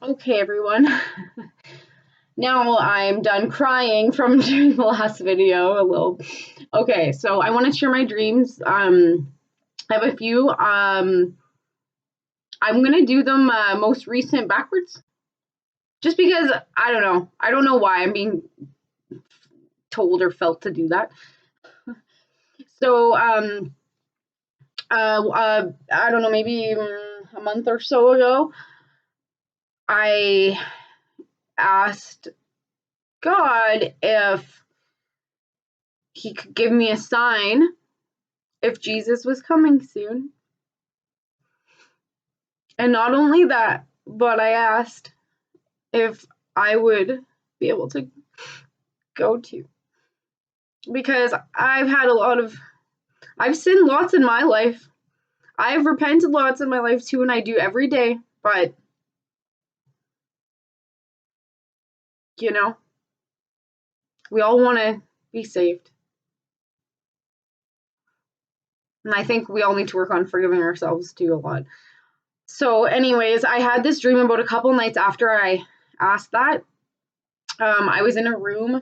Okay, everyone. Now I'm done crying from doing the last video a little. Okay, so I want to share my dreams. I have a few. I'm gonna do them most recent backwards, just because I don't know. I don't know why I'm being told or felt to do that. So I don't know, maybe a month or so ago, I asked God if he could give me a sign if Jesus was coming soon. And not only that, but I asked if I would be able to go to. Because I've sinned lots in my life. I've repented lots in my life too, and I do every day. But, you know, we all want to be saved. And I think we all need to work on forgiving ourselves too a lot. So, anyways, I had this dream about a couple nights after I asked that. I was in a room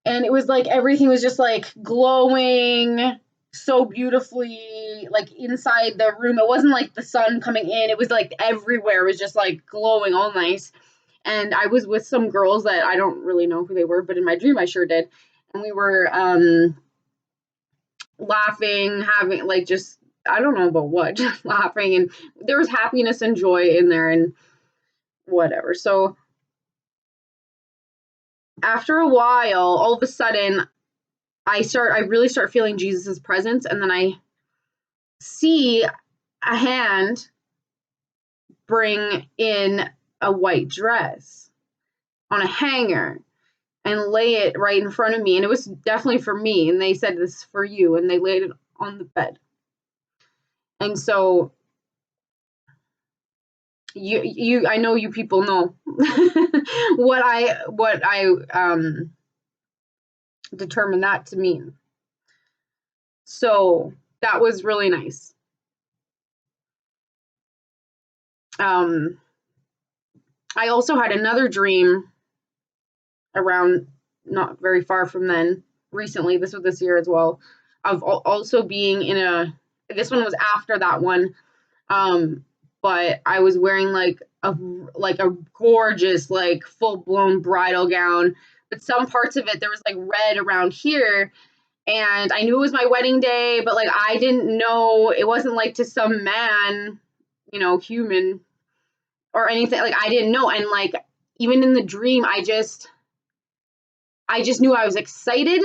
and it was like everything was just like glowing so beautifully, like inside the room. It wasn't like the sun coming in, it was like everywhere was just like glowing all nice. And I was with some girls that I don't really know who they were, but in my dream I sure did. And we were laughing, having like just I don't know about what, just laughing, and there was happiness and joy in there and whatever. So after a while, all of a sudden I really start feeling Jesus's presence, and then I see a hand bring in a white dress on a hanger and lay it right in front of me, and it was definitely for me, and they said, "This is for you," and they laid it on the bed. And so I know you people know what I determined that to mean. So that was really nice. I also had another dream around not very far from then, recently, this was this year as well, of also being in this one was after that one, but I was wearing like a gorgeous, like full-blown bridal gown, but some parts of it there was like red around here, and I knew it was my wedding day, but like I didn't know, it wasn't like to some man, human or anything, like I didn't know. And like even in the dream I just knew I was excited,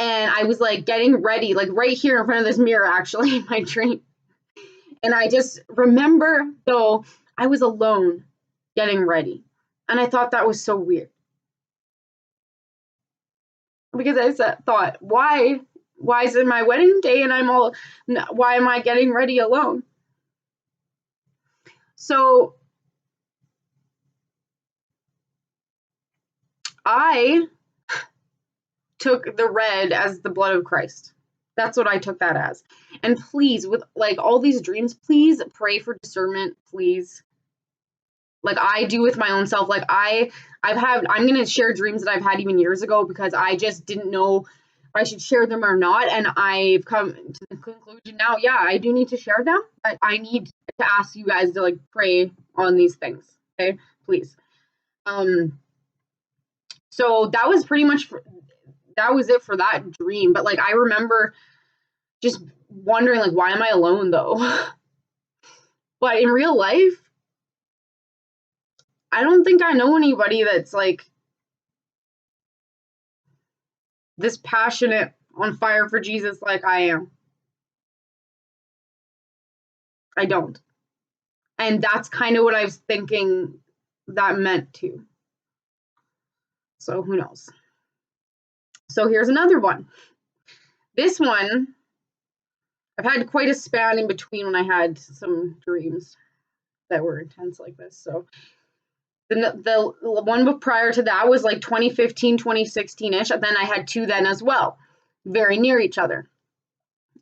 and I was like getting ready, like right here in front of this mirror actually in my dream. And I just remember though I was alone getting ready, and I thought that was so weird, because I thought, why is it my wedding day and why am I getting ready alone? So I took the red as the blood of Christ. That's what I took that as. And please, with like all these dreams, please pray for discernment, please. Like I do with my own self. Like I'm going to share dreams that I've had even years ago, because I just didn't know if I should share them or not. And I've come to the conclusion now, yeah, I do need to share them, but I need to ask you guys to like pray on these things. Okay, please. So that was pretty much that was it for that dream. But like I remember just wondering, like, why am I alone though? But in real life, I don't think I know anybody that's like this passionate, on fire for Jesus like I am. I don't. And that's kind of what I was thinking that meant too. So who knows? So here's another one. This one, I've had quite a span in between when I had some dreams that were intense like this. So the one prior to that was like 2015, 2016-ish. And then I had two then as well, very near each other.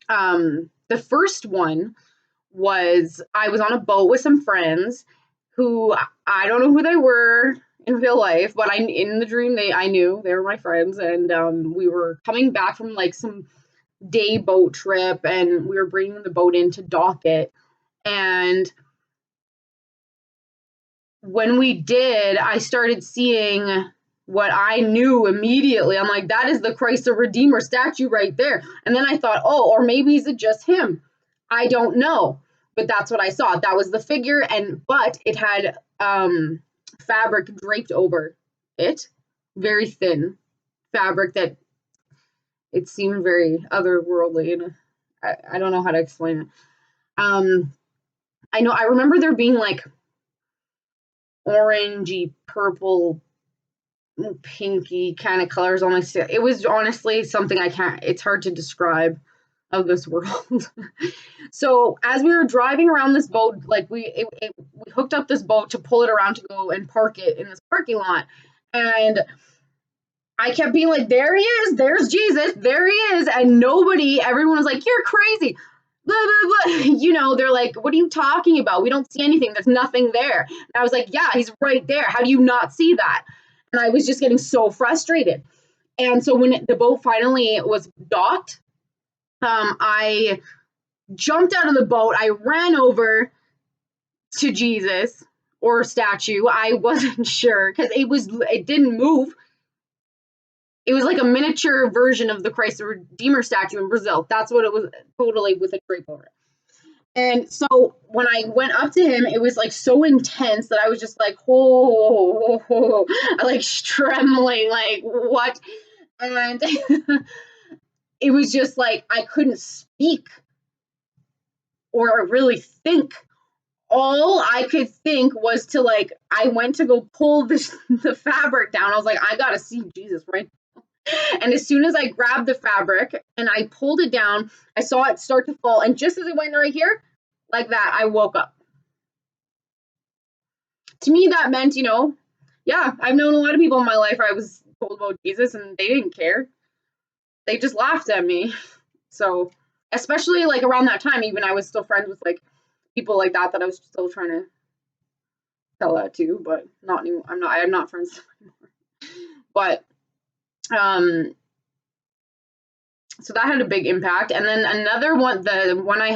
The first one was I was on a boat with some friends who I don't know who they were in real life, but in the dream I knew they were my friends, and we were coming back from like some day boat trip, and we were bringing the boat in to dock it. And when we did, I started seeing what I knew immediately. I'm like, that is the Christ the Redeemer statue right there. And then I thought, oh, or maybe is it just him? I don't know. But that's what I saw. That was the figure, but it had fabric draped over it, very thin fabric that it seemed very otherworldly, and I don't know how to explain it. I remember there being like orangey, purple, pinky kind of colors on my skin. It was honestly something it's hard to describe of this world. So as we were driving around this boat, like we hooked up this boat to pull it around to go and park it in this parking lot. And I kept being like, there he is, there's Jesus, there he is. And everyone was like, you're crazy. Blah, blah, blah. They're like, what are you talking about? We don't see anything. There's nothing there. And I was like, yeah, he's right there. How do you not see that? And I was just getting so frustrated. And so when the boat finally was docked, I jumped out of the boat. I ran over to Jesus or statue. I wasn't sure because it didn't move. It was like a miniature version of the Christ the Redeemer statue in Brazil. That's what it was, totally with a drape over it. And so when I went up to him, it was like so intense that I was just like, oh, like trembling, like what? And it was just like I couldn't speak or really think. All I could think was to like, I went to go pull the fabric down. I was like, I gotta see Jesus right now. And as soon as I grabbed the fabric and I pulled it down, I saw it start to fall. And just as it went right here, like that, I woke up. To me, that meant, yeah, I've known a lot of people in my life. I was told about Jesus and they didn't care. They just laughed at me. So, especially like around that time, even I was still friends with like people like that I was still trying to tell that to, but not anymore. I'm not friends anymore. But so that had a big impact. And then another one, the one I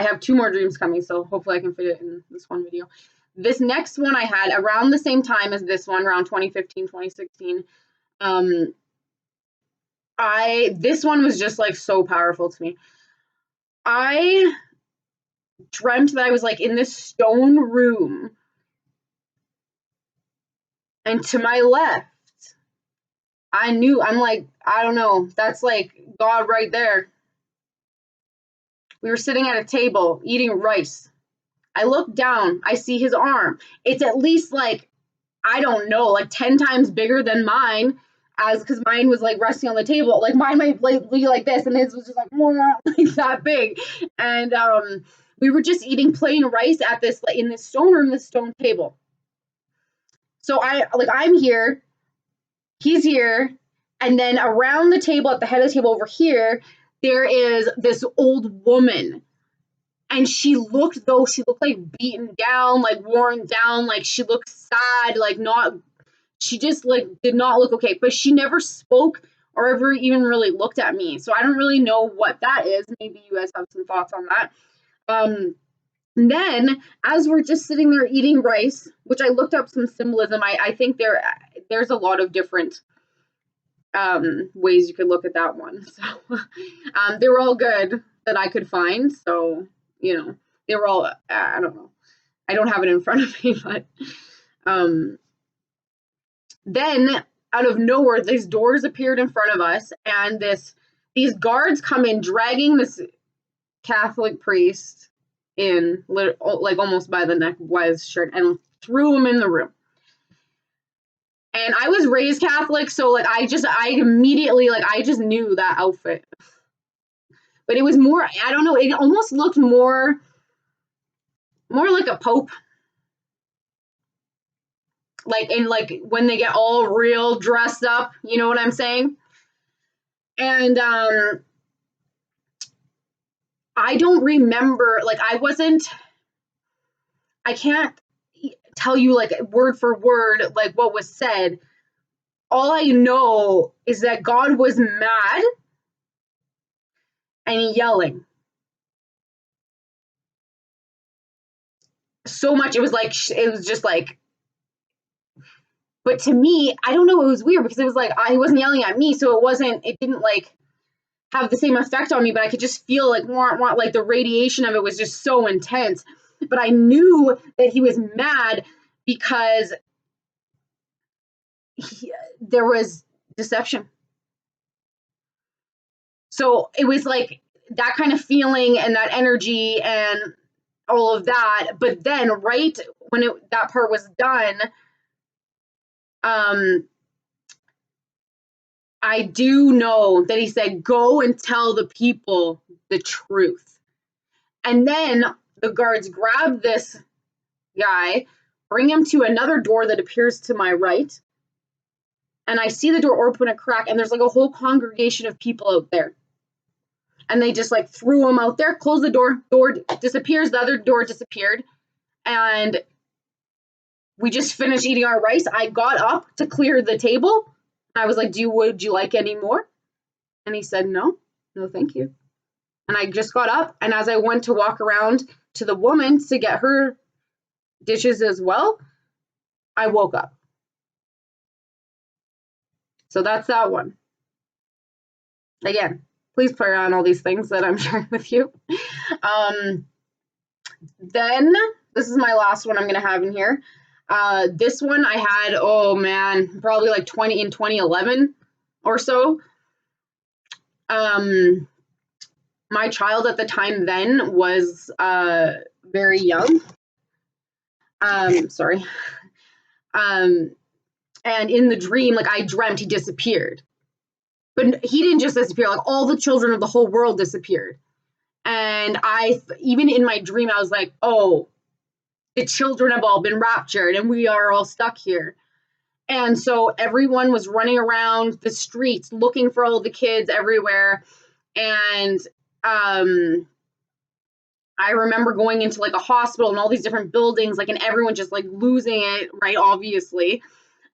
have two more dreams coming, so hopefully I can fit it in this one video. This next one I had around the same time as this one, around 2015, 2016. This one was just like so powerful to me. I dreamt that I was like in this stone room, and to my left, I'm like, I don't know, that's like God right there. We were sitting at a table eating rice. I look down, I see his arm. It's at least like, I don't know, like 10 times bigger than mine, because mine was like resting on the table. Like mine might be like this, and his was just like, like that big. And we were just eating plain rice at this, like in this stone room, this stone table. So I'm here, he's here, and then around the table, at the head of the table over here, there is this old woman. And she looked like beaten down, like worn down, like she looked sad, like she just like did not look okay. But she never spoke or ever even really looked at me. So I don't really know what that is. Maybe you guys have some thoughts on that. And then as we're just sitting there eating rice, which I looked up some symbolism, I think there's a lot of different ways you could look at that one. So they were all good that I could find. So, they were all, I don't know. I don't have it in front of me, but then out of nowhere, these doors appeared in front of us, and these guards come in dragging this Catholic priest in, like almost by the neck by his shirt, and threw him in the room. And I was raised Catholic, so like I immediately, like I just knew that outfit. But it was more, I don't know, it almost looked more like a pope. Like when they get all real dressed up, you know what I'm saying? And I don't remember, like I can't tell you like word for word like what was said. All I know is that God was mad and yelling so much. It was just like, but to me, I don't know, it was weird because it was like he wasn't yelling at me, so it didn't like have the same effect on me, but I could just feel like like the radiation of it was just so intense. But I knew that he was mad because there was deception. So it was like that kind of feeling and that energy and all of that. But then right when that part was done, I do know that he said, go and tell the people the truth. And then the guards grab this guy, bring him to another door that appears to my right. And I see the door open a crack, and there's like a whole congregation of people out there. And they just like threw him out there, closed the door disappears, the other door disappeared. And we just finished eating our rice. I got up to clear the table. I was like, would you like any more? And he said, no, thank you. And I just got up, and as I went to walk around to the woman to get her dishes as well, I woke up. So that's that one. Again, please pray on all these things that I'm sharing with you. Then this is my last one I'm going to have in here. This one I had, oh man, probably like 2011 or so. My child at the time then was very young. Sorry. And in the dream, like I dreamt he disappeared. But he didn't just disappear, like all the children of the whole world disappeared. And even in my dream, I was like, oh, the children have all been raptured and we are all stuck here. And so everyone was running around the streets looking for all the kids everywhere. And I remember going into like a hospital and all these different buildings, like, and everyone just like losing it, right? Obviously.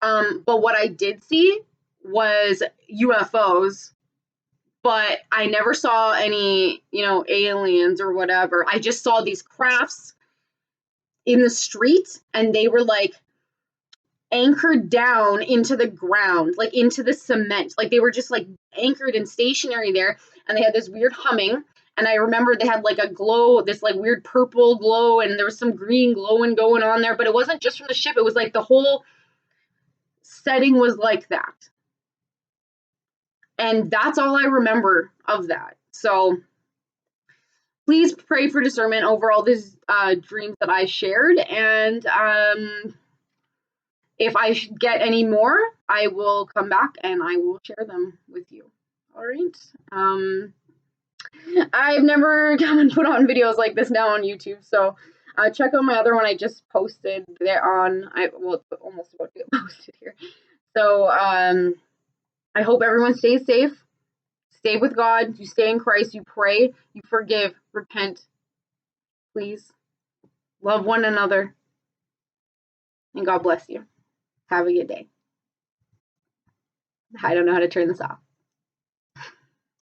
But what I did see was UFOs, but I never saw any, aliens or whatever. I just saw these crafts in the street, and they were like anchored down into the ground, like into the cement. Like they were just like anchored and stationary there, and they had this weird humming. And I remember they had like a glow, this like weird purple glow, and there was some green glowing going on there, but it wasn't just from the ship. It was like the whole setting was like that. And that's all I remember of that. So please pray for discernment over all these dreams that I shared. And if I get any more, I will come back and I will share them with you. All right. I've never come and put on videos like this now on YouTube. So check out my other one I just posted there on, it's almost about to get posted here. So I hope everyone stays safe. Stay with God. You stay in Christ. You pray. You forgive. Repent. Please. Love one another. And God bless you. Have a good day. I don't know how to turn this off.